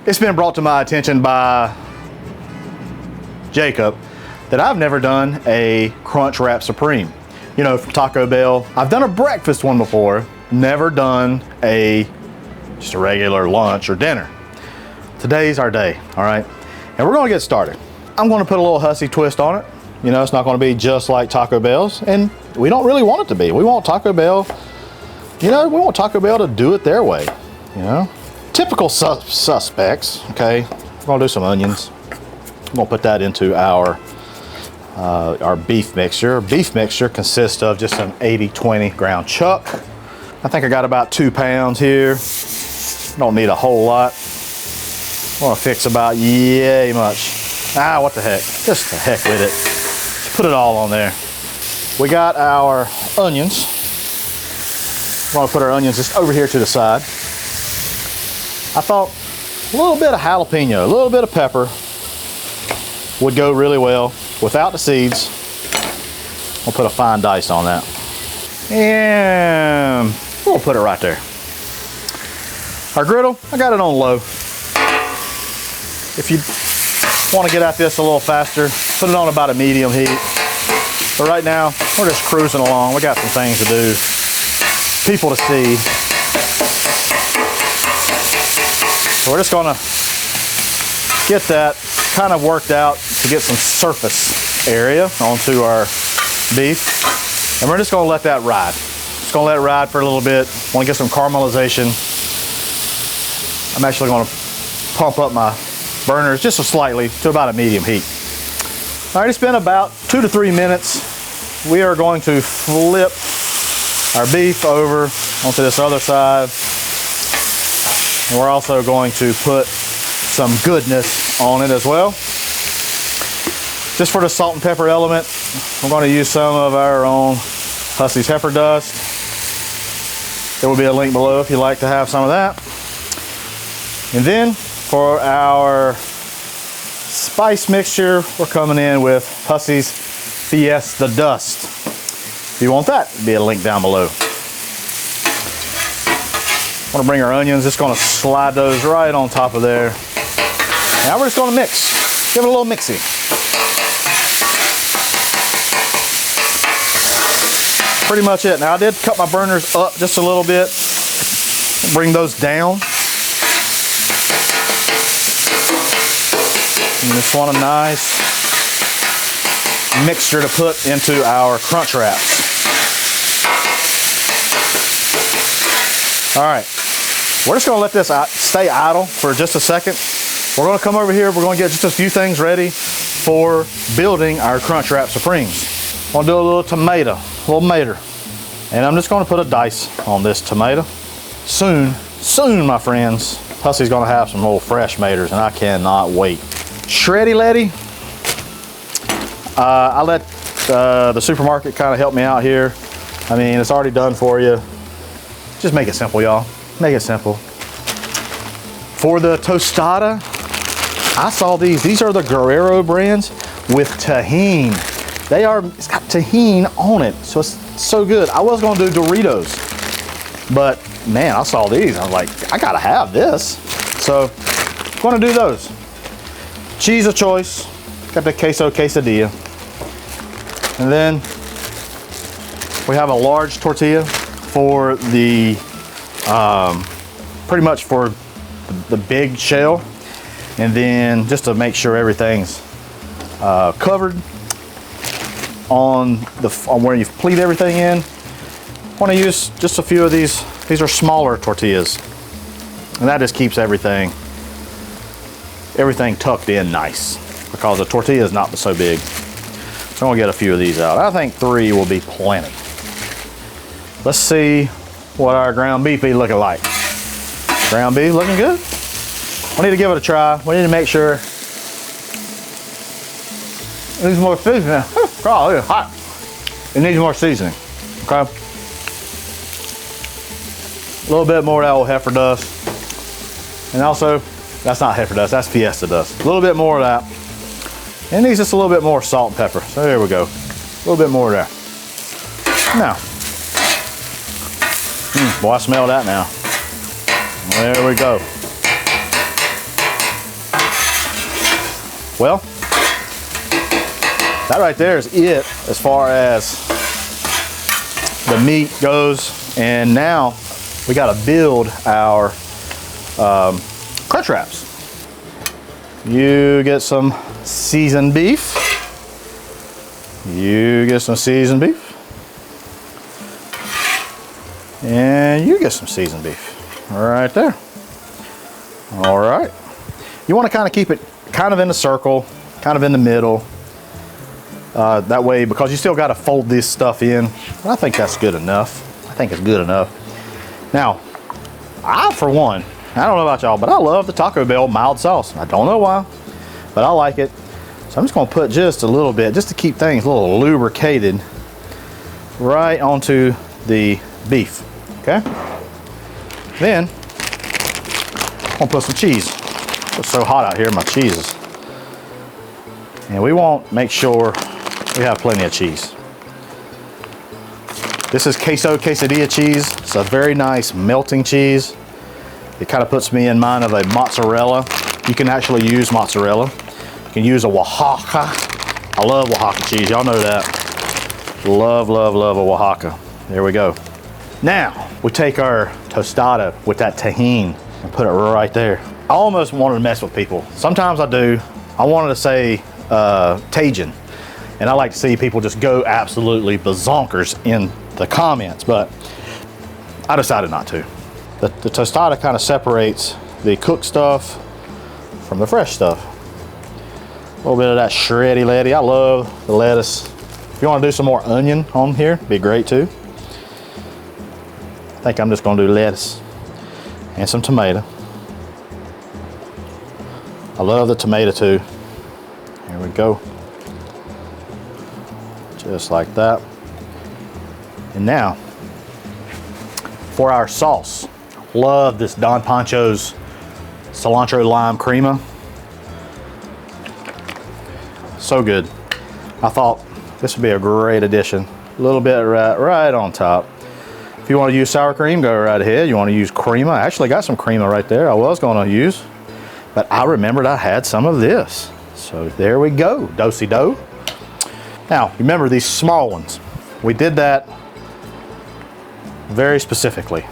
It's been brought to my attention by Jacob that I've never done a Crunchwrap Supreme. You know, from Taco Bell. I've done a breakfast one before, never done just a regular lunch or dinner. Today's our day, all right? And we're gonna get started. I'm gonna put a little Hussey twist on it. You know, it's not gonna be just like Taco Bell's, and we don't really want it to be. We want Taco Bell, you know, we want Taco Bell to do it their way, you know? Typical suspects, okay? We're gonna do some onions. I'm gonna put that into our beef mixture. Beef mixture consists of just an 80-20 ground chuck. I think I got about 2 pounds here. Don't need a whole lot. I want to fix about yay much. Ah, what the heck? Just the heck with it. Just put it all on there. We got our onions. We're gonna put our onions just over here to the side. I thought a little bit of jalapeno, a little bit of pepper would go really well without the seeds. We'll put a fine dice on that. And we'll put it right there. Our griddle, I got it on low. If you want to get at this a little faster, put it on about a medium heat. But right now, we're just cruising along. We got some things to do, people to see. So we're just gonna get that kind of worked out to get some surface area onto our beef. And we're just gonna let that ride. Just gonna let it ride for a little bit. Wanna get some caramelization. I'm actually gonna pump up my burners just slightly to about a medium heat. All right, it's been about 2 to 3 minutes. We are going to flip our beef over onto this other side. And we're also going to put some goodness on it as well. Just for the salt and pepper element, we're going to use some of our own Hussey's pepper dust. There will be a link below if you'd like to have some of that. And then for our spice mixture, we're coming in with Hussey's Fiesta Dust. If you want that, there'll be a link down below. I want to bring our onions, just going to slide those right on top of there. Now we're just going to mix, give it a little mixy. Pretty much it. Now I did cut my burners up just a little bit, bring those down. And just want a nice mixture to put into our crunch wraps. All right, we're just gonna let this stay idle for just a second. We're gonna come over here, we're gonna get just a few things ready for building our Crunchwrap Supremes. I'm gonna do a little tomato, a little mater. And I'm just gonna put a dice on this tomato. Soon, my friends, Hussey's gonna have some little fresh maters and I cannot wait. Shreddy Letty. I let the supermarket kind of help me out here. I mean, it's already done for you. Just make it simple, y'all. Make it simple. For the tostada, I saw these. These are the Guerrero brands with tahini. It's got tahini on it, so it's so good. I was gonna do Doritos, but man, I saw these. I was like, I gotta have this. So, I'm gonna do those. Cheese of choice, got the queso quesadilla. And then we have a large tortilla for the, pretty much for the big shell. And then just to make sure everything's covered on where you've pleated everything in, I want to use just a few of these. These are smaller tortillas. And that just keeps everything tucked in nice because the tortilla is not so big. So I'm gonna get a few of these out. I think 3 will be plenty. Let's see what our ground beef be looking like. Ground beef looking good. We need to give it a try. We need to make sure. It needs more seasoning. Oh, it's hot. It needs more seasoning, okay? A little bit more of that old heifer dust. And also, that's not heifer dust, that's Fiesta dust. A little bit more of that. And it needs just a little bit more salt and pepper. So there we go. A little bit more there. Now. Boy, I smell that now. There we go. Well, that right there is it as far as the meat goes. And now we got to build our crunch wraps. You get some seasoned beef. You get some seasoned beef. And you get some seasoned beef right there. All right. You want to kind of keep it kind of in a circle, kind of in the middle. That way, because you still got to fold this stuff in. I think that's good enough. I think it's good enough. Now, for one, I don't know about y'all, but I love the Taco Bell mild sauce. I don't know why, but I like it. So I'm just gonna put just a little bit, just to keep things a little lubricated, right onto the beef, okay? Then, I'm gonna put some cheese. It's so hot out here, my cheeses. And we want to make sure we have plenty of cheese. This is queso quesadilla cheese. It's a very nice melting cheese. It kind of puts me in mind of a mozzarella. You can actually use mozzarella. You can use a Oaxaca. I love Oaxaca cheese, y'all know that. Love, love, love a Oaxaca. There we go. Now, we take our tostada with that tahini and put it right there. I almost wanted to mess with people. Sometimes I do. I wanted to say Tajin. And I like to see people just go absolutely bazonkers in the comments, but I decided not to. The tostada kind of separates the cooked stuff from the fresh stuff. A little bit of that shreddy letty. I love the lettuce. If you want to do some more onion on here, it'd be great too. I think I'm just going to do lettuce and some tomato. I love the tomato too. Here we go. Just like that. And now, for our sauce. Love this Don Pancho's cilantro lime crema. So good. I thought this would be a great addition. A little bit right on top. If you want to use sour cream, go right ahead. You want to use crema. I actually got some crema right there I was going to use, but I remembered I had some of this. So there we go, do-si-do. Now, remember these small ones. We did that very specifically.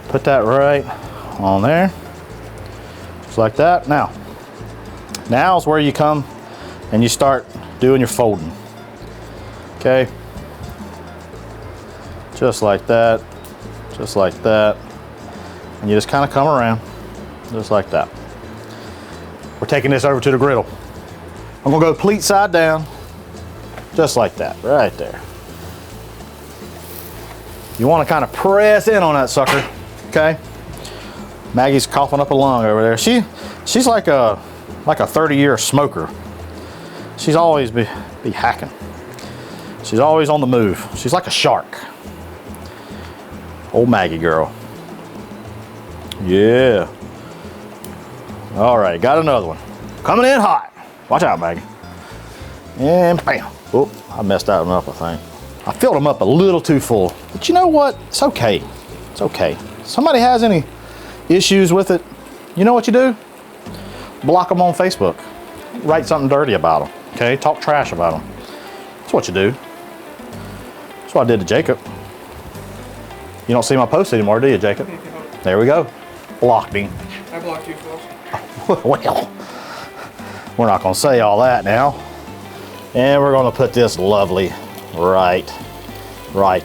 Put that right on there, just like that. Now's where you come and you start doing your folding. Okay, just like that, just like that, and you just kind of come around, just like that. We're taking this over to the griddle. I'm gonna go pleat side down, just like that, right there. You want to kind of press in on that sucker, okay? Maggie's coughing up a lung over there. She's like a 30-year smoker. She's always be hacking. She's always on the move. She's like a shark. Old Maggie girl. Yeah. All right, got another one. Coming in hot. Watch out, Maggie. And bam. Oh, I messed that one up, I think. I filled them up a little too full, but you know what? It's okay. It's okay. If somebody has any issues with it, you know what you do? Block them on Facebook. Write something dirty about them, okay? Talk trash about them. That's what you do. That's what I did to Jacob. You don't see my posts anymore, do you, Jacob? There we go. Blocked him. I blocked you, folks. Well, we're not gonna say all that now. And we're gonna put this lovely right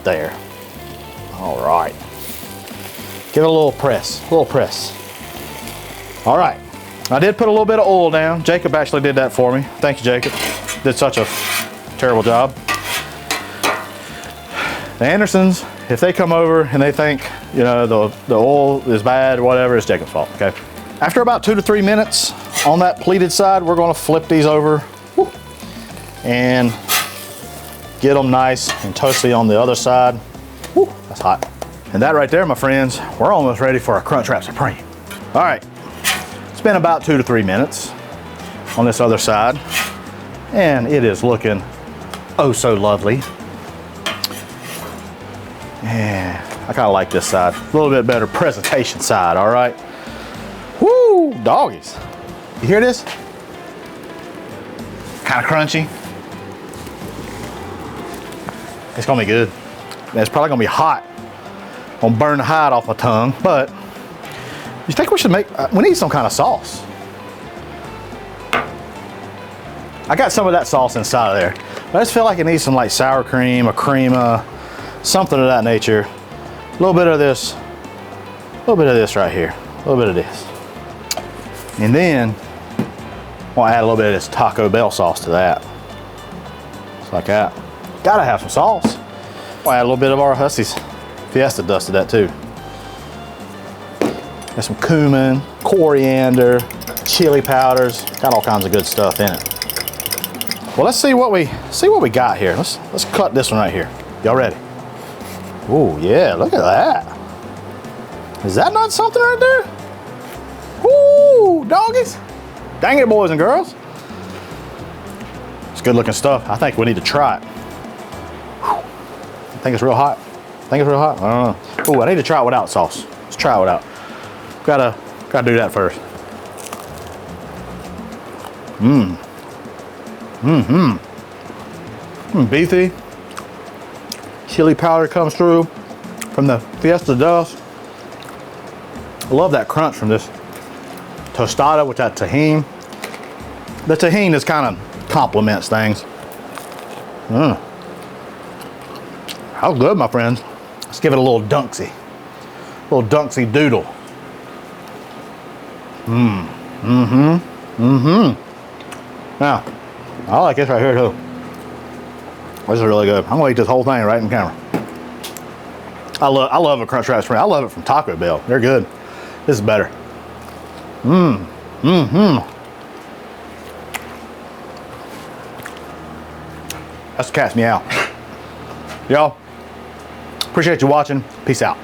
there. All right. Give it a little press, All right. I did put a little bit of oil down. Jacob actually did that for me. Thank you, Jacob. Did such a terrible job. The Andersons, if they come over and they think, you know, the oil is bad or whatever, it's Jacob's fault, okay? After about 2 to 3 minutes on that pleated side, we're gonna flip these over and get them nice and toasty on the other side. Woo, that's hot. And that right there, my friends, we're almost ready for our Crunchwrap Supreme. All right, it's been about 2 to 3 minutes on this other side, and it is looking oh so lovely. Yeah, I kind of like this side. A little bit better presentation side, all right? Woo, doggies. You hear this? Kind of crunchy. It's gonna be good. And it's probably gonna be hot. Gonna burn the hide off my tongue, but you think we should make, we need some kind of sauce. I got some of that sauce inside of there. But I just feel like it needs some like sour cream, a crema, something of that nature. A little bit of this right here. A little bit of this. And then we'll add a little bit of this Taco Bell sauce to that. Just like that. Gotta have some sauce. We'll add a little bit of our Hussey's Fiesta dust to that too. Got some cumin, coriander, chili powders, got all kinds of good stuff in it. Well, let's see what we got here. Let's cut this one right here. Y'all ready? Oh yeah, look at that. Is that not something right there? Woo, doggies. Dang it, boys and girls. It's good looking stuff. I think we need to try it. Whew. I think it's real hot. I don't know. Oh, I need to try it without sauce. Let's try it without. Gotta do that first. Beefy. Chili powder comes through from the Fiesta dust. I love that crunch from this tostada with that tahini. The tahini just kind of complements things. How good, my friends. Let's give it a little dunksy. A little dunksy doodle. Now, I like this right here too. This is really good. I'm gonna eat this whole thing right in camera. I love a Crunchwrap Supreme. I love it from Taco Bell. They're good. This is better. That's the cat's meow. Y'all, appreciate you watching. Peace out.